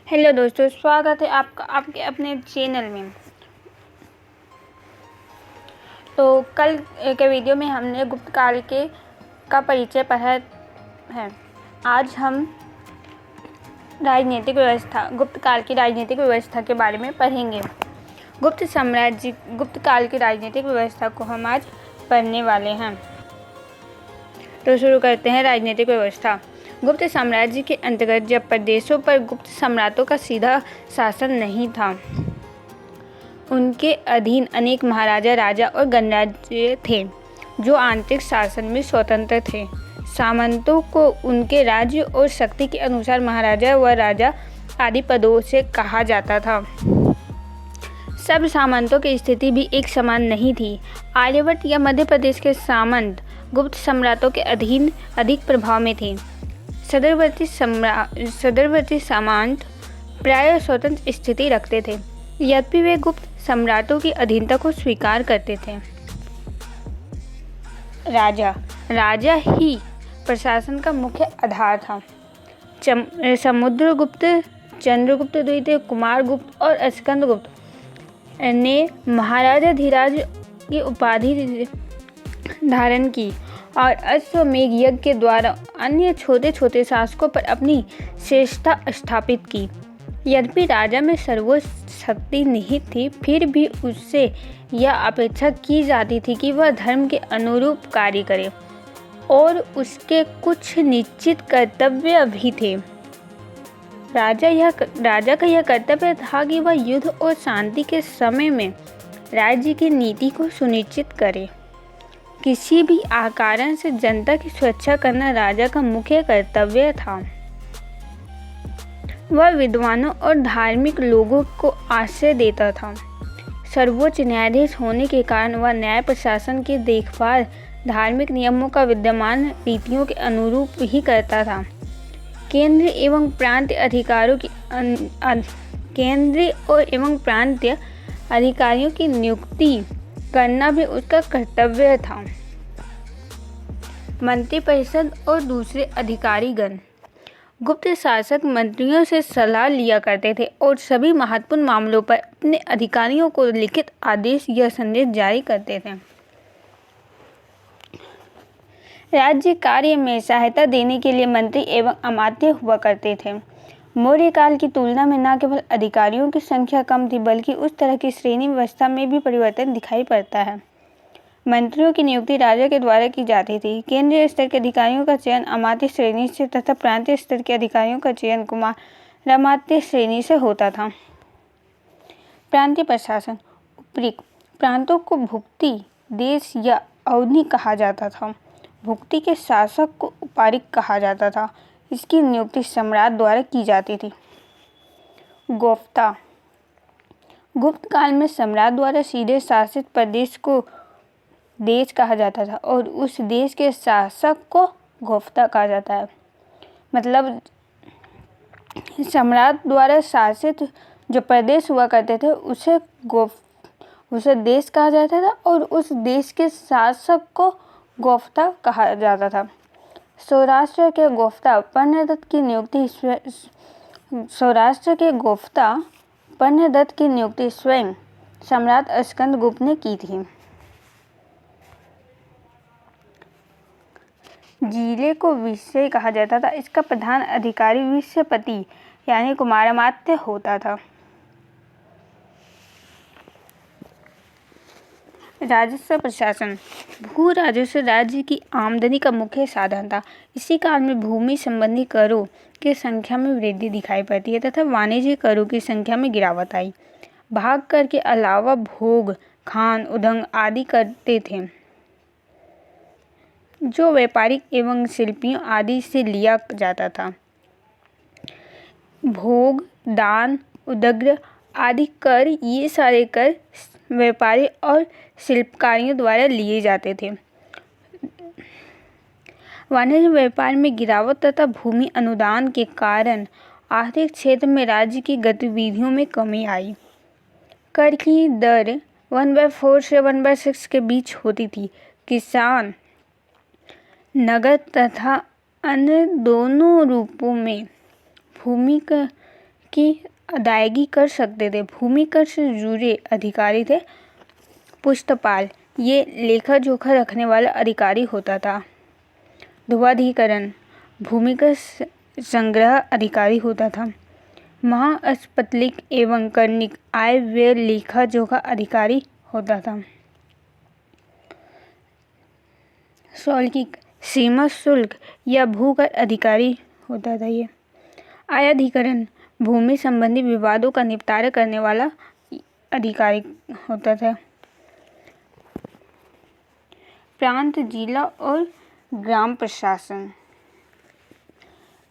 Hello दोस्तों, स्वागत है आपका आपके अपने चैनल में। तो कल के वीडियो में हमने गुप्त काल का परिचय पढ़ा है। आज हम गुप्त काल की राजनीतिक व्यवस्था के बारे में पढ़ेंगे। गुप्त काल की राजनीतिक व्यवस्था को हम आज पढ़ने वाले हैं। तो शुरू करते हैं। राजनीतिक व्यवस्था। गुप्त साम्राज्य के अंतर्गत जब प्रदेशों पर गुप्त सम्राटों का सीधा शासन नहीं था, उनके अधीन अनेक महाराजा, राजा और गणराज्य थे जो आंतरिक शासन में स्वतंत्र थे। सामंतों को उनके राज्य और शक्ति के अनुसार महाराजा व राजा आदि पदों से कहा जाता था। सब सामंतों की स्थिति भी एक समान नहीं थी। आर्यभट्ट या मध्य प्रदेश के सामंत गुप्त सम्राटों के अधीन अधिक प्रभाव में थे। सदरवर्ती सामंत प्रायः स्वतंत्र स्थिति रखते थे, यद्यपि वे गुप्त सम्राटों की अधीनता को स्वीकार करते थे। राजा ही प्रशासन का मुख्य आधार था। समुद्रगुप्त, चंद्रगुप्त द्वितीय, कुमारगुप्त और स्कंदगुप्त ने महाराजाधिराज की उपाधि धारण की और अश्वमेध यज्ञ के द्वारा अन्य छोटे छोटे शासकों पर अपनी श्रेष्ठता स्थापित की। यद्यपि राजा में सर्वोच्च शक्ति निहित थी, फिर भी उससे यह अपेक्षा की जाती थी कि वह धर्म के अनुरूप कार्य करे और उसके कुछ निश्चित कर्तव्य भी थे। राजा का यह कर्तव्य था कि वह युद्ध और शांति के समय में राज्य की नीति को सुनिश्चित करे। किसी भी कारण से जनता की सुरक्षा करना राजा का मुख्य कर्तव्य था। वह विद्वानों और धार्मिक लोगों को आश्रय देता था। सर्वोच्च न्यायाधीश होने के कारण वह न्याय प्रशासन की देखभाल धार्मिक नियमों का विद्यमान रीतियों के अनुरूप ही करता था। केंद्रीय एवं प्रांतीय अधिकारियों की नियुक्ति करना भी उसका कर्तव्य था। मंत्रिपरिषद और दूसरे अधिकारीगण। गुप्त शासक मंत्रियों से सलाह लिया करते थे और सभी महत्वपूर्ण मामलों पर अपने अधिकारियों को लिखित आदेश या संदेश जारी करते थे। राज्य कार्य में सहायता देने के लिए मंत्री एवं अमात्य हुआ करते थे। मौर्य काल की तुलना में न केवल अधिकारियों की संख्या कम थी, बल्कि उस तरह की श्रेणी व्यवस्था में भी परिवर्तन दिखाई पड़ता है। मंत्रियों की नियुक्ति राजा के द्वारा की जाती थी। केंद्रीय स्तर के अधिकारियों का चयन अमात्य श्रेणी से तथा प्रांतीय स्तर के अधिकारियों का चयन कुमारामात्य श्रेणी से होता था। प्रांतीय प्रशासन। उपरिक्त प्रांतों को भुक्ति देश या अवधि कहा जाता था। भुक्ति के शासक को उपारिक्त कहा जाता था। इसकी नियुक्ति सम्राट द्वारा की जाती थी। गोफ्ता। गुप्त काल में सम्राट द्वारा सीधे शासित प्रदेश को देश कहा जाता था और उस देश के शासक को गोफ्ता कहा जाता है। मतलब सम्राट द्वारा शासित जो प्रदेश हुआ करते थे उसे देश कहा जाता था और उस देश के शासक को गोफ्ता कहा जाता था। सौराष्ट्र के गोफ्ता पर्णदत्त की नियुक्ति स्वयं सम्राट स्कंदगुप्त ने की थी। जिले को विषय कहा जाता था। इसका प्रधान अधिकारी विषयपति यानी कुमारामात्य होता था। राजस्व प्रशासन। भू राजस्व राज्य की आमदनी का मुख्य साधन था। इसी काल में भूमि संबंधी करों की संख्या में वृद्धि दिखाई पड़ती है तथा वाणिज्य करों की संख्या में गिरावट आई। भाग कर के अलावा भोग, खान, उदंग आदि करते थे जो व्यापारिक एवं शिल्पियों आदि से लिया जाता था। भोग, दान, उदग्र आदि कर, ये सारे कर व्यापारी और शिल्पकारियों द्वारा लिए जाते थे। वाणिज्य व्यापार में गिरावट तथा भूमि अनुदान के कारण आर्थिक क्षेत्र में राज्य की गतिविधियों में कमी आई। कर की दर 1/4 से 1/6 के बीच होती थी। किसान नगद तथा अन्य दोनों रूपों में भूमि की अदायगी कर सकते थे। भूमि कर से जुड़े अधिकारी थे पुष्टपाल, ये लेखा जोखा रखने वाला अधिकारी होता था। ध्रुवाधिकरण भूमि का संग्रह अधिकारी होता था। महाअस्पतलिक एवं कर्णिक आय व्यय लेखा जोखा अधिकारी होता था। शौल्किक सीमा शुल्क या भू कर अधिकारी होता था। ये आयाधिकरण भूमि संबंधी विवादों का निपटारा करने वाला अधिकारी होता था। प्रांत, जिला और ग्राम प्रशासन।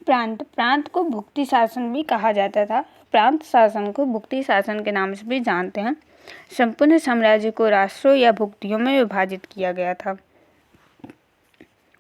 प्रांत को भुक्ति शासन भी कहा जाता था। प्रांत शासन को भुक्ति शासन के नाम से भी जानते हैं। संपूर्ण साम्राज्य को राष्ट्रों या भुक्तियों में विभाजित किया गया था।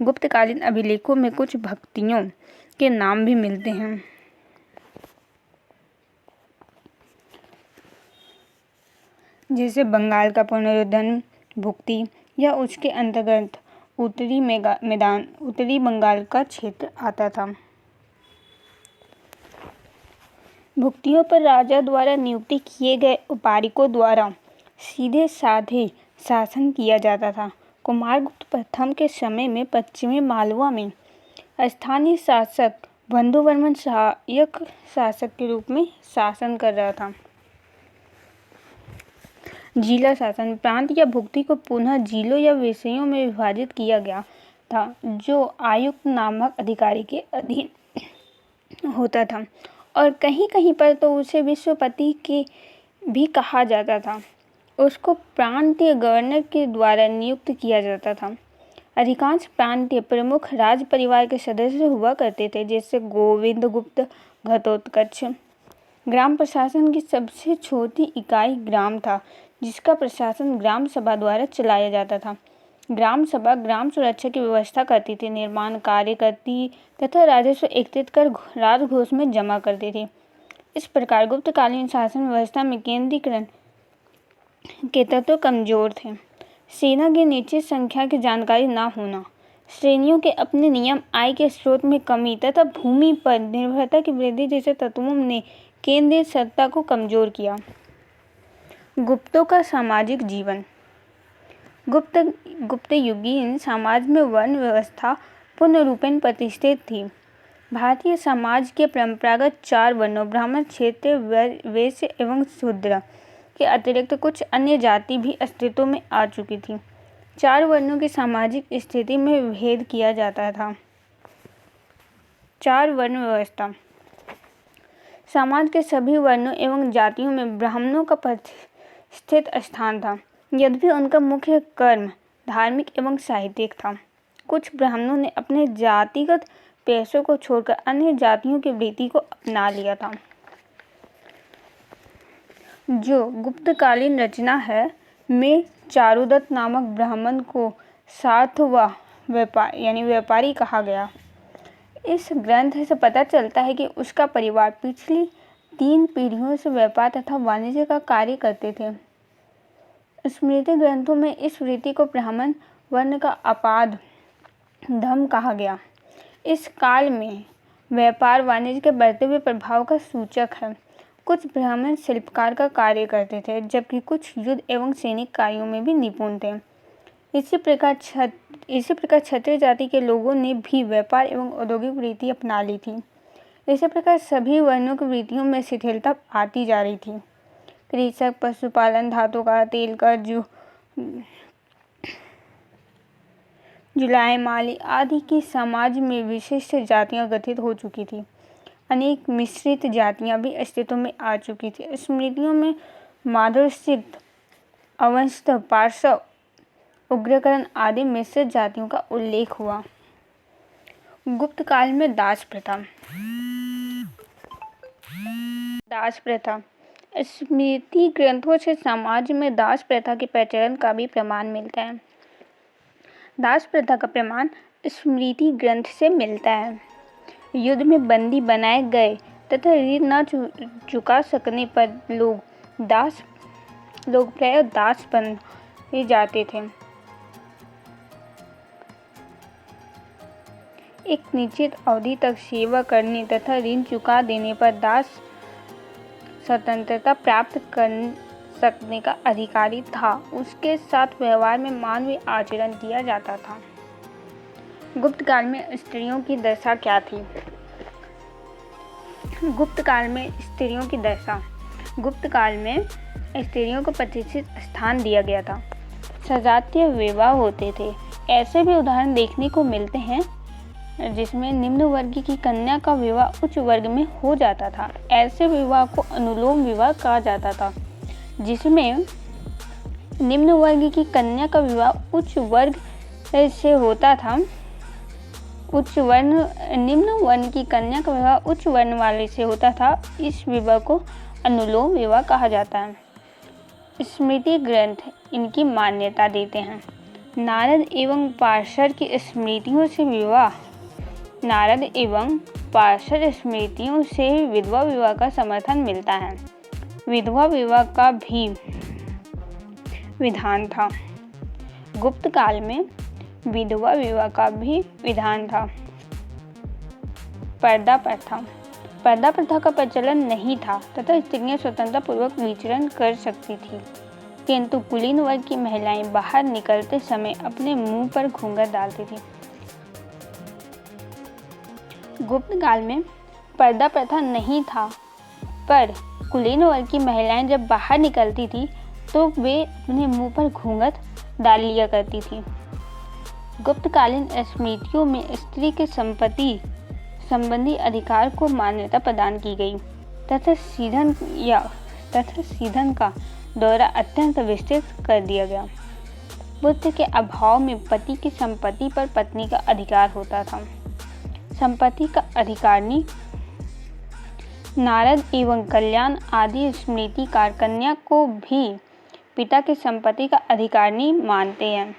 गुप्तकालीन अभिलेखों में कुछ भक्तियों के नाम भी मिलते हैं। जैसे बंगाल का पुनरुद्धरण भुक्ति या उसके अंतर्गत उत्तरी बंगाल का क्षेत्र आता था। भुक्तियों पर राजा द्वारा नियुक्ति किए गए उपारिकों द्वारा सीधे साधे शासन किया जाता था। कुमारगुप्त प्रथम के समय में पश्चिमी मालवा में स्थानीय शासक बंधुवर्मन सहायक शासक के रूप में शासन कर रहा था। जिला शासन प्रांत या भुक्ति को पुनः जिलों या विषयों में विभाजित किया गया था, जो आयुक्त नामक अधिकारी के अधीन होता था और कहीं कहीं पर तो उसे विश्वपति के भी कहा जाता था। उसको प्रांतीय गवर्नर के द्वारा नियुक्त किया जाता था। अधिकांश प्रांतीय प्रमुख राज परिवार के सदस्य हुआ करते थे, जैसे गोविंदगुप्त घटोत्कच। ग्राम प्रशासन की सबसे छोटी इकाई ग्राम था, जिसका प्रशासन ग्राम सभा द्वारा चलाया जाता था। ग्राम सभा ग्राम सुरक्षा की व्यवस्था करती थी, निर्माण कार्य करती तथा राजस्व एकत्रित कर राजकोष में जमा करती थी। इस प्रकार गुप्तकालीन शासन व्यवस्था में केंद्रीकरण के तत्व कमजोर थे। सेना की निश्चित संख्या की जानकारी न होना, श्रेणियों के अपने नियम, आय के स्रोत में कमी तथा भूमि पर निर्भरता की वृद्धि जैसे तत्वों ने केंद्रीय सत्ता को कमजोर किया। गुप्तों का सामाजिक जीवन। गुप्तयुगीन समाज में वर्ण व्यवस्था पूर्ण रूपेण प्रतिष्ठित थी। भारतीय समाज के परंपरागत 4 वर्णों ब्राह्मण, क्षत्रिय, वैश्य एवं शूद्र के अतिरिक्त कुछ अन्य जाति भी अस्तित्व में आ चुकी थी। 4 वर्णों की सामाजिक स्थिति में भेद किया जाता था। 4 वर्ण व्यवस्था। समाज के सभी वर्णों एवं जातियों में ब्राह्मणों का प्रतिष्ठित स्थान था, यद्यपि उनका मुख्य कर्म धार्मिक एवं साहित्यिक था। कुछ ब्राह्मणों ने अपने जातिगत पेशों को छोड़कर अन्य जातियों की वृत्ति को अपना लिया था। जो गुप्तकालीन रचना है में चारुदत्त नामक ब्राह्मण को सातवां व्यापारी कहा गया। इस ग्रंथ से पता चलता है कि उसका परिवार पिछली 3 पीढ़ियों से व्यापार तथा वाणिज्य का कार्य करते थे। स्मृति ग्रंथों में इस वृत्ति को ब्राह्मण वर्ण का अपाद धर्म कहा गया। इस काल में व्यापार वाणिज्य के बढ़ते हुए प्रभाव का सूचक है। कुछ ब्राह्मण शिल्पकार का कार्य करते थे, जबकि कुछ युद्ध एवं सैनिक कार्यों में भी निपुण थे। इसी प्रकार क्षत्रिय जाति के लोगों ने भी व्यापार एवं औद्योगिक वृत्ति अपना ली थी। इसी प्रकार सभी वर्णों की वृत्तियों में शिथिलता आती जा रही थी। कृषक, पशुपालन, धातुकार, तेलकर, जुलाई माली आदि की समाज में विशिष्ट जातियां गठित हो चुकी थी। अनेक मिश्रित जातियां भी अस्तित्व में आ चुकी थी। स्मृतियों में माधुरसिद्ध, अवंशज, पार्श्व, उग्रकर्ण आदि मिश्रित जातियों का उल्लेख हुआ। गुप्त काल में दास प्रथा। दास प्रथा। स्मृति ग्रंथों से समाज में दास प्रथा के प्रचलन का भी प्रमाण मिलता है। दास प्रथा का प्रमाण स्मृति ग्रंथ से मिलता है। युद्ध में बंदी बनाए गए तथा ऋण न चुका सकने पर लोग प्रायः दास बन जाते थे। एक निश्चित अवधि तक सेवा करने तथा ऋण चुका देने पर दास स्वतंत्रता प्राप्त कर सकने का अधिकारी था, उसके साथ व्यवहार में मानवीय आचरण किया जाता था। गुप्त काल में स्त्रियों की दशा क्या थी? गुप्त काल में स्त्रियों की दशा। गुप्त काल में स्त्रियों को प्रतिष्ठित स्थान दिया गया था। सजातीय विवाह होते थे। ऐसे भी उदाहरण देखने को मिलते हैं जिसमें निम्न वर्ग की कन्या का विवाह उच्च वर्ग में हो जाता था। ऐसे विवाह को अनुलोम विवाह कहा जाता था, जिसमें निम्न वर्ग की कन्या का विवाह उच्च वर्ग से होता था। निम्न वर्ण की कन्या का विवाह उच्च वर्ण वाले से होता था। इस विवाह को अनुलोम विवाह कहा जाता है। स्मृति ग्रंथ इनकी मान्यता देते हैं। नारद एवं पार्षद की स्मृतियों से विवाह। नारद एवं पार्षद स्मृतियों से विधवा विवाह का समर्थन मिलता है। विधवा विवाह का भी विधान था। गुप्त काल में विधवा विवाह का भी विधान था। पर्दा प्रथा। पर्दा प्रथा का प्रचलन नहीं था तथा स्त्रियां स्वतंत्रता पूर्वक विचरण कर सकती थी, किंतु कुलीन वर्ग की महिलाएं बाहर निकलते समय अपने मुंह पर घूंघट डालती थी। गुप्त काल में पर्दा प्रथा नहीं था, पर कुलीन वर्ग की महिलाएं जब बाहर निकलती थी तो वे अपने मुंह पर घूंघट डाल लिया करती थी। गुप्तकालीन स्मृतियों में स्त्री के संपत्ति संबंधी अधिकार को मान्यता प्रदान की गई तथा सीधन का दौरा अत्यंत विस्तृत कर दिया गया। पुत्र के अभाव में पति की संपत्ति पर पत्नी का अधिकार होता था। संपत्ति का अधिकारिणी नारद एवं कल्याण आदि स्मृतिकार कन्या को भी पिता की संपत्ति का अधिकारिणी मानते हैं।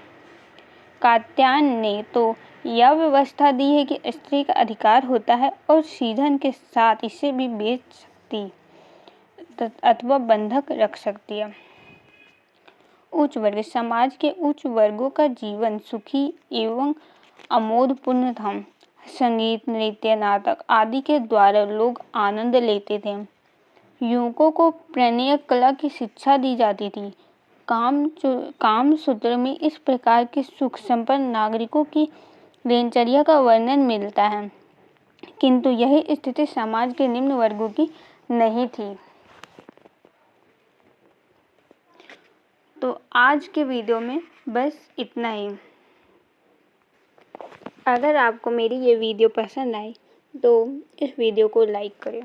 कात्यायन ने तो यह व्यवस्था दी है कि स्त्री का अधिकार होता है और सीधन के साथ इसे भी बेच सकती अथवा बंधक रख सकती है। उच्च वर्ग। समाज के उच्च वर्गों का जीवन सुखी एवं आमोदपूर्ण था। संगीत, नृत्य, नाटक आदि के द्वारा लोग आनंद लेते थे। युवकों को प्रणय कला की शिक्षा दी जाती थी। काम सूत्र में इस प्रकार के सुख संपन्न नागरिकों की दिनचर्या का वर्णन मिलता है, किंतु यही स्थिति समाज के निम्न वर्गों की नहीं थी। तो आज के वीडियो में बस इतना ही। अगर आपको मेरी ये वीडियो पसंद आई तो इस वीडियो को लाइक करें।